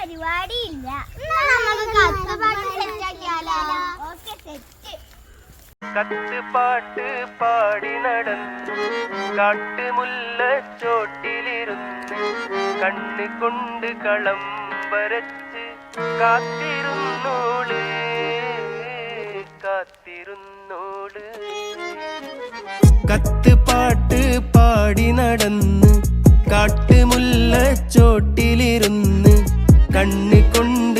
പരിപാടിയില്ല. നമുക്ക് കത്തുപാട്ട് സെറ്റാക്കിയാലോ? Okay, set. കത്തുപാട്ട് പാടി നടന്നു കാട്ടുമുല്ലച്ചോട്ടിലിരുന്ന് കണ്ണ് കൊണ്ട് കളം വരച്ച് കാത്തിരുന്നോള് കാത്തിരുന്നോള്. കത്തുപാട്ട് പാടി നടന്ന് കാട്ടുമുല്ലച്ചോട്ടിലിരുന്ന് കണ്ണ് കൊണ്ട്